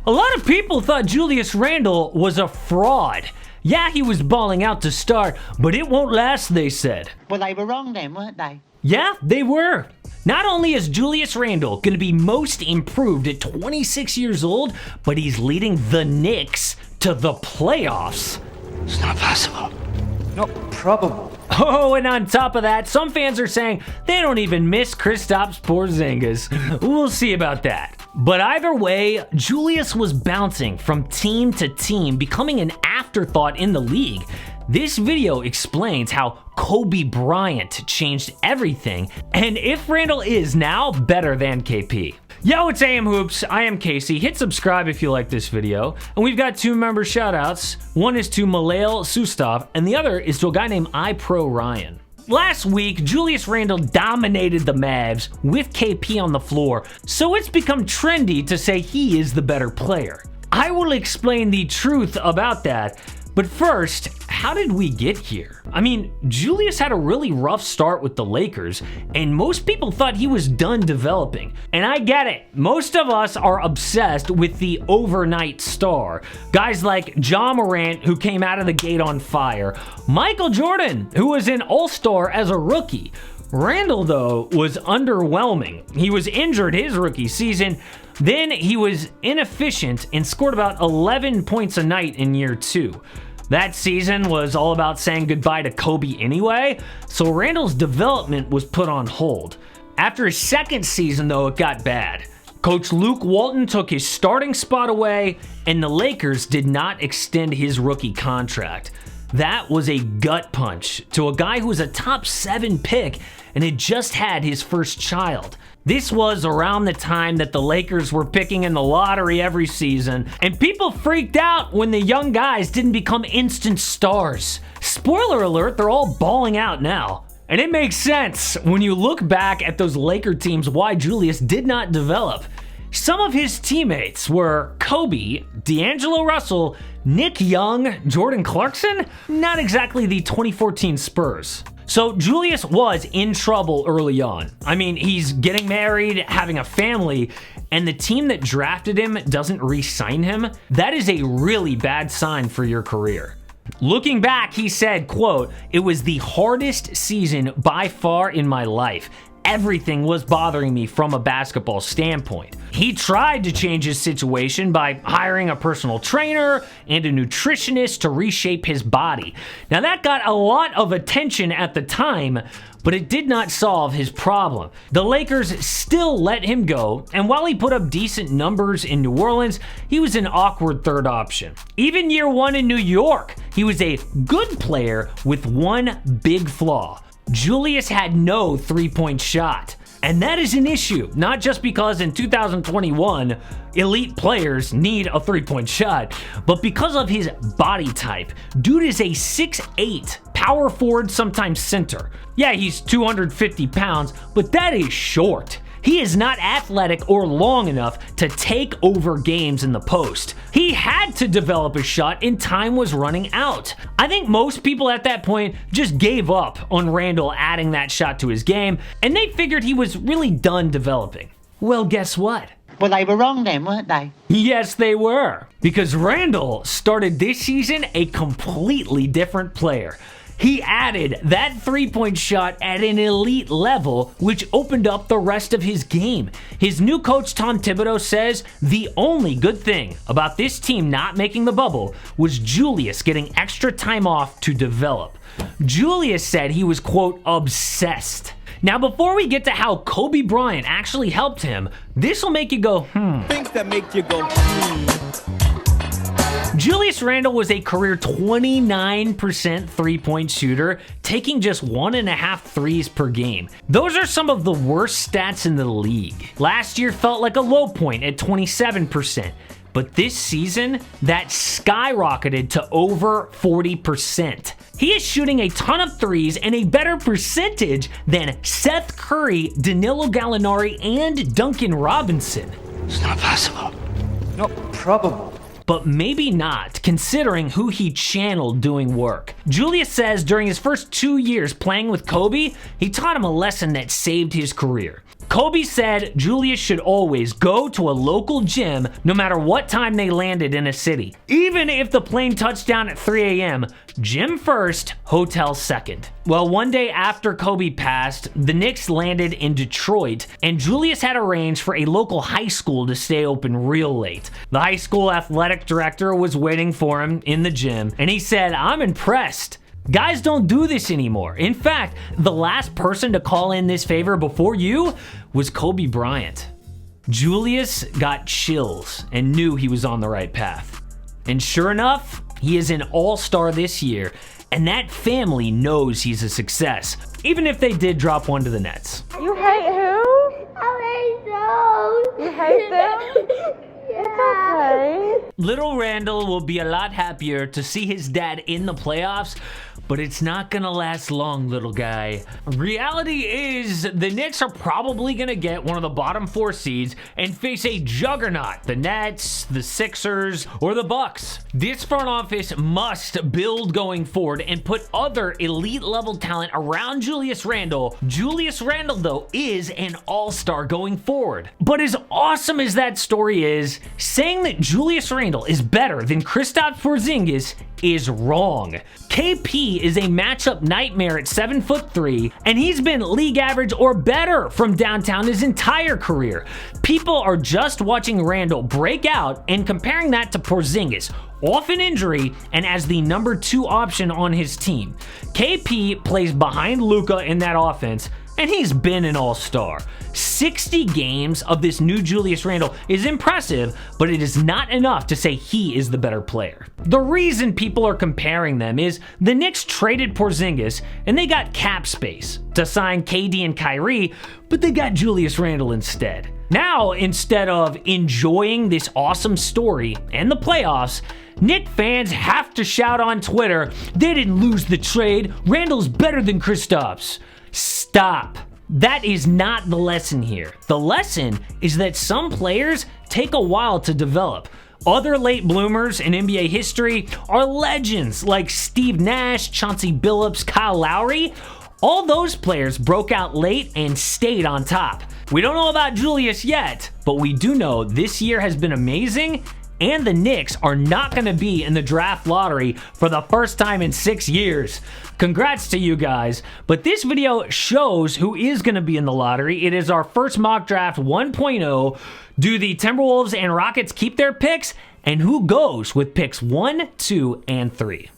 A lot of people thought Julius Randle was a fraud. Yeah, he was balling out to start, but it won't last, they said. Well, they were wrong then, weren't they? Yeah, they were. Not only is Julius Randle going to be most improved at 26 years old, but he's leading the Knicks to the playoffs. It's not possible. Not probable. Oh, and on top of that, some fans are saying they don't even miss Kristaps Porzingis. We'll see about that. But either way, Julius was bouncing from team to team, becoming an afterthought in the league. This video explains how Kobe Bryant changed everything, and if Randle is now better than KP. Yo, it's AM Hoops. I am Casey. Hit subscribe if you like this video. And we've got 2 member shoutouts. One is to Malail Sustov, and the other is to a guy named iPro Ryan. Last week, Julius Randle dominated the Mavs with KP on the floor, so it's become trendy to say he is the better player. I will explain the truth about that, but first, how did we get here? I mean, Julius had a really rough start with the Lakers, and most people thought he was done developing. And I get it, most of us are obsessed with the overnight star. Guys like Ja Morant, who came out of the gate on fire, Michael Jordan, who was an all-star as a rookie. Randle, though, was underwhelming. He was injured his rookie season, then he was inefficient and scored about 11 points a night in year 2. That season was all about saying goodbye to Kobe anyway, so Randle's development was put on hold. After his second season, though, it got bad. Coach Luke Walton took his starting spot away, and the Lakers did not extend his rookie contract. That was a gut punch to a guy who was a top 7 pick and had just had his first child. This was around the time that the Lakers were picking in the lottery every season, and people freaked out when the young guys didn't become instant stars. Spoiler alert, they're all balling out now. And it makes sense when you look back at those Laker teams why Julius did not develop. Some of his teammates were Kobe, D'Angelo Russell, Nick Young, Jordan Clarkson, not exactly the 2014 Spurs. So Julius was in trouble early on. I mean, he's getting married, having a family, and the team that drafted him doesn't re-sign him. That is a really bad sign for your career. Looking back, he said, quote, "It was the hardest season by far in my life. Everything was bothering me from a basketball standpoint." He tried to change his situation by hiring a personal trainer and a nutritionist to reshape his body. Now that got a lot of attention at the time, but it did not solve his problem. The Lakers still let him go, and while he put up decent numbers in New Orleans, he was an awkward third option. Even year 1 in New York, he was a good player with one big flaw. Julius had no three-point shot. And that is an issue, not just because in 2021, elite players need a three-point shot, but because of his body type. Dude is a 6'8", power forward, sometimes center. Yeah, he's 250 pounds, but that is short. He is not athletic or long enough to take over games in the post. He had to develop a shot and time was running out. I think most people at that point just gave up on Randle adding that shot to his game, and they figured he was really done developing. Well, guess what? Well, they were wrong then, weren't they? Yes, they were. Because Randle started this season a completely different player. He added that three-point shot at an elite level, which opened up the rest of his game. His new coach, Tom Thibodeau, says the only good thing about this team not making the bubble was Julius getting extra time off to develop. Julius said he was, quote, obsessed. Now, before we get to how Kobe Bryant actually helped him, this will make you go, Things that make you go, Julius Randle was a career 29% three-point shooter, taking just 1.5 threes per game. Those are some of the worst stats in the league. Last year felt like a low point at 27%, but this season, that skyrocketed to over 40%. He is shooting a ton of threes and a better percentage than Seth Curry, Danilo Gallinari, and Duncan Robinson. It's not possible. not probable. But maybe not, considering who he channeled doing work. Julius says during his first 2 years playing with Kobe, he taught him a lesson that saved his career. Kobe said Julius should always go to a local gym no matter what time they landed in a city. Even if the plane touched down at 3 a.m., gym first, hotel second. Well, one day after Kobe passed, the Knicks landed in Detroit, and Julius had arranged for a local high school to stay open real late. The high school athletic director was waiting for him in the gym, and he said, "I'm impressed. Guys don't do this anymore. In fact, the last person to call in this favor before you was Kobe Bryant." Julius got chills and knew he was on the right path. And sure enough, he is an all-star this year, and that family knows he's a success, even if they did drop one to the Nets. You hate who? I hate those. You hate them? It's okay. Little Randle will be a lot happier to see his dad in the playoffs, but it's not gonna last long, little guy. Reality is the Knicks are probably gonna get one of the bottom 4 seeds and face a juggernaut, the Nets, the Sixers, or the Bucks. This front office must build going forward and put other elite level talent around Julius Randle. Julius Randle, though, is an all-star going forward. But as awesome as that story is, saying that Julius Randle is better than Kristaps Porzingis is wrong. KP is a matchup nightmare at 7'3", and he's been league average or better from downtown his entire career. People are just watching Randle break out and comparing that to Porzingis, off an injury and as the number 2 option on his team. KP plays behind Luka in that offense, and he's been an all-star. 60 games of this new Julius Randle is impressive, but it is not enough to say he is the better player. The reason people are comparing them is the Knicks traded Porzingis, and they got cap space to sign KD and Kyrie, but they got Julius Randle instead. Now, instead of enjoying this awesome story and the playoffs, Knick fans have to shout on Twitter, "They didn't lose the trade. Randle's better than Kristaps." Stop. That is not the lesson here. The lesson is that some players take a while to develop. Other late bloomers in NBA history are legends like Steve Nash, Chauncey Billups, Kyle Lowry. All those players broke out late and stayed on top. We don't know about Julius yet, but we do know this year has been amazing, and the Knicks are not going to be in the draft lottery for the first time in 6 years. Congrats to you guys, but this video shows who is going to be in the lottery. It is our first mock draft 1.0. Do the Timberwolves and Rockets keep their picks? And who goes with picks 1, 2, and 3?